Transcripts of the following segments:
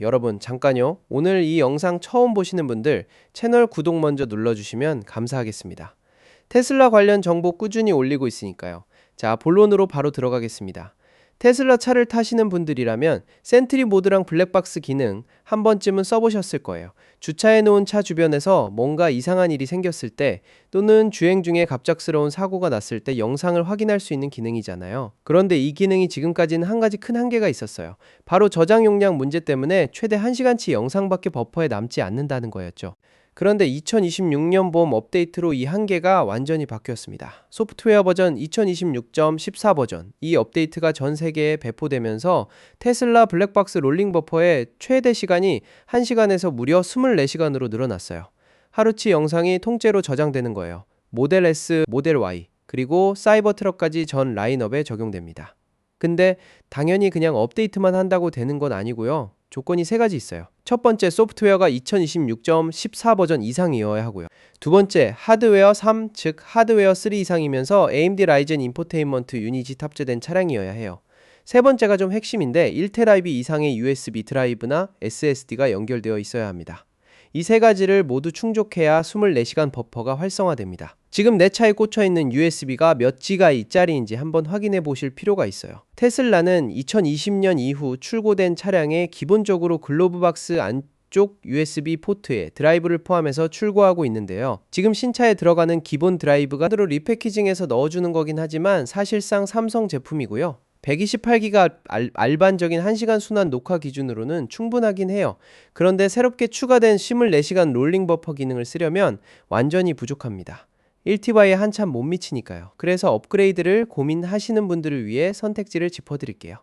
여러분 잠깐요. 오늘 이 영상 처음 보시는 분들 채널 구독 먼저 눌러주시면 감사하겠습니다. 테슬라 관련 정보 꾸준히 올리고 있으니까요. 자, 본론으로 바로 들어가겠습니다. 테슬라 차를 타시는 분들이라면 센트리 모드랑 블랙박스 기능 한 번쯤은 써보셨을 거예요. 주차해 놓은 차 주변에서 뭔가 이상한 일이 생겼을 때 또는 주행 중에 갑작스러운 사고가 났을 때 영상을 확인할 수 있는 기능이잖아요. 그런데 이 기능이 지금까지는 한 가지 큰 한계가 있었어요. 바로 저장 용량 문제 때문에 최대 1시간치 영상밖에 버퍼에 남지 않는다는 거였죠. 그런데 2026년 봄 업데이트로 이 한계가 완전히 바뀌었습니다. 소프트웨어 버전 2026.14 버전, 이 업데이트가 전 세계에 배포되면서 테슬라 블랙박스 롤링 버퍼의 최대 시간이 1시간에서 무려 24시간으로 늘어났어요. 하루치 영상이 통째로 저장되는 거예요. 모델 S, 모델 Y, 그리고 사이버 트럭까지 전 라인업에 적용됩니다. 근데 당연히 그냥 업데이트만 한다고 되는 건 아니고요. 조건이 세 가지 있어요. 첫 번째, 소프트웨어가 2026.14 버전 이상이어야 하고요. 두 번째, 하드웨어 3, 즉 하드웨어 3 이상이면서 AMD 라이젠 인포테인먼트 유닛이 탑재된 차량이어야 해요. 세 번째가 좀 핵심인데 1TB 이상의 USB 드라이브나 SSD가 연결되어 있어야 합니다. 이 세 가지를 모두 충족해야 24시간 버퍼가 활성화됩니다. 지금 내 차에 꽂혀있는 USB가 몇 GB짜리인지 한번 확인해 보실 필요가 있어요. 테슬라는 2020년 이후 출고된 차량에 기본적으로 글로브박스 안쪽 USB 포트에 드라이브를 포함해서 출고하고 있는데요. 지금 신차에 들어가는 기본 드라이브가 따로 리패키징해서 넣어주는 거긴 하지만 사실상 삼성 제품이고요. 128기가 알반적인 1시간 순환 녹화 기준으로는 충분하긴 해요. 그런데 새롭게 추가된 24시간 롤링 버퍼 기능을 쓰려면 완전히 부족합니다. 1TB에 한참 못 미치니까요. 그래서 업그레이드를 고민하시는 분들을 위해 선택지를 짚어드릴게요.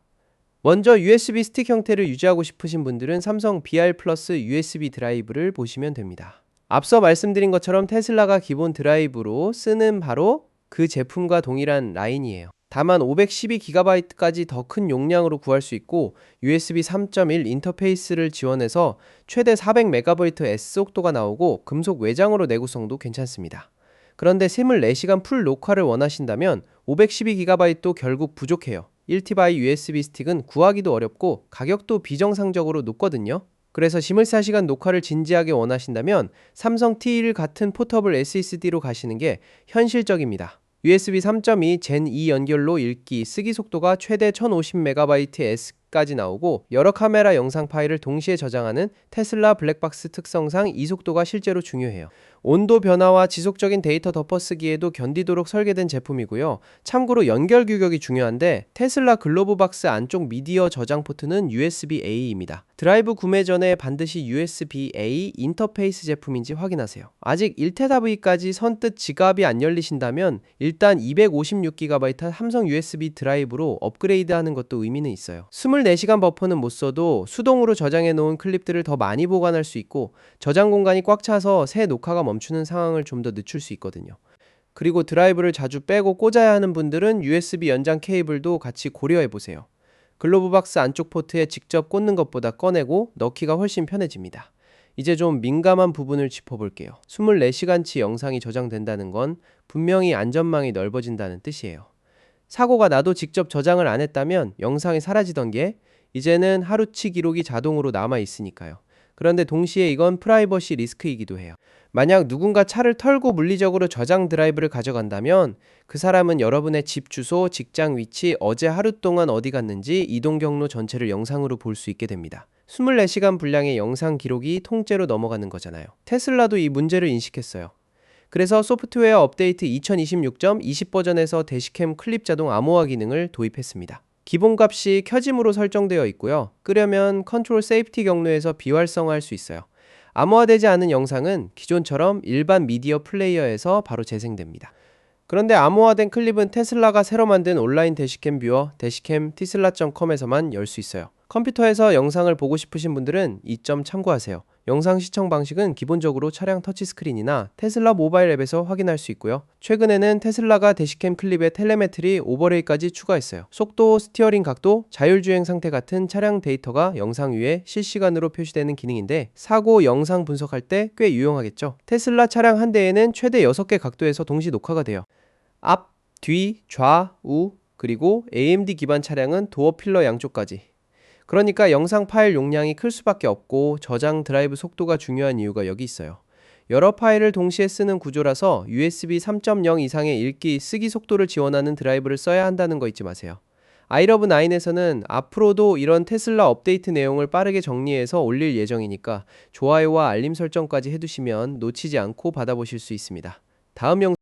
먼저 USB 스틱 형태를 유지하고 싶으신 분들은 삼성 BR 플러스 USB 드라이브를 보시면 됩니다. 앞서 말씀드린 것처럼 테슬라가 기본 드라이브로 쓰는 바로 그 제품과 동일한 라인이에요. 다만 512GB까지 더 큰 용량으로 구할 수 있고 USB 3.1 인터페이스를 지원해서 최대 400MB S속도가 나오고 금속 외장으로 내구성도 괜찮습니다. 그런데 24시간 풀 녹화를 원하신다면 512GB도 결국 부족해요. 1TB USB 스틱은 구하기도 어렵고 가격도 비정상적으로 높거든요. 그래서 24시간 녹화를 진지하게 원하신다면 삼성 T1 같은 포터블 SSD로 가시는 게 현실적입니다. USB 3.2 Gen 2 연결로 읽기, 쓰기 속도가 최대 1050MB/s까지 나오고 여러 카메라 영상 파일을 동시에 저장하는 테슬라 블랙박스 특성상 이 속도가 실제로 중요해요. 온도 변화와 지속적인 데이터 덮어쓰기에도 견디도록 설계된 제품이고요. 참고로 연결 규격이 중요한데 테슬라 글로브박스 안쪽 미디어 저장 포트는 USB-A입니다. 드라이브 구매 전에 반드시 USB-A 인터페이스 제품인지 확인하세요. 아직 1TB까지 선뜻 지갑이 안 열리신다면 일단 256GB 삼성 USB 드라이브로 업그레이드하는 것도 의미는 있어요. 24시간 버퍼는 못 써도 수동으로 저장해 놓은 클립들을 더 많이 보관할 수 있고 저장 공간이 꽉 차서 새 녹화가 멈추는 상황을 좀 더 늦출 수 있거든요. 그리고 드라이브를 자주 빼고 꽂아야 하는 분들은 USB 연장 케이블도 같이 고려해 보세요. 글로브박스 안쪽 포트에 직접 꽂는 것보다 꺼내고 넣기가 훨씬 편해집니다. 이제 좀 민감한 부분을 짚어볼게요. 24시간치 영상이 저장된다는 건 분명히 안전망이 넓어진다는 뜻이에요. 사고가 나도 직접 저장을 안 했다면 영상이 사라지던 게 이제는 하루치 기록이 자동으로 남아 있으니까요. 그런데 동시에 이건 프라이버시 리스크이기도 해요. 만약 누군가 차를 털고 물리적으로 저장 드라이브를 가져간다면 그 사람은 여러분의 집 주소, 직장 위치, 어제 하루 동안 어디 갔는지 이동 경로 전체를 영상으로 볼 수 있게 됩니다. 24시간 분량의 영상 기록이 통째로 넘어가는 거잖아요. 테슬라도 이 문제를 인식했어요. 그래서 소프트웨어 업데이트 2026.20 버전에서 대시캠 클립 자동 암호화 기능을 도입했습니다. 기본값이 켜짐으로 설정되어 있고요. 끄려면 컨트롤 세이프티 경로에서 비활성화할 수 있어요. 암호화되지 않은 영상은 기존처럼 일반 미디어 플레이어에서 바로 재생됩니다. 그런데 암호화된 클립은 테슬라가 새로 만든 온라인 대시캠 뷰어 대시캠 tesla.com에서만 열 수 있어요. 컴퓨터에서 영상을 보고 싶으신 분들은 이 점 참고하세요. 영상 시청 방식은 기본적으로 차량 터치스크린이나 테슬라 모바일 앱에서 확인할 수 있고요. 최근에는 테슬라가 대시캠 클립에 텔레메트리 오버레이까지 추가했어요. 속도, 스티어링 각도, 자율주행 상태 같은 차량 데이터가 영상 위에 실시간으로 표시되는 기능인데 사고 영상 분석할 때 꽤 유용하겠죠. 테슬라 차량 한 대에는 최대 6개 각도에서 동시 녹화가 돼요. 앞, 뒤, 좌, 우, 그리고 AMD 기반 차량은 도어 필러 양쪽까지. 그러니까 영상 파일 용량이 클 수밖에 없고 저장 드라이브 속도가 중요한 이유가 여기 있어요. 여러 파일을 동시에 쓰는 구조라서 USB 3.0 이상의 읽기, 쓰기 속도를 지원하는 드라이브를 써야 한다는 거 잊지 마세요. 아이러브9에서는 앞으로도 이런 테슬라 업데이트 내용을 빠르게 정리해서 올릴 예정이니까 좋아요와 알림 설정까지 해두시면 놓치지 않고 받아보실 수 있습니다. 다음 영상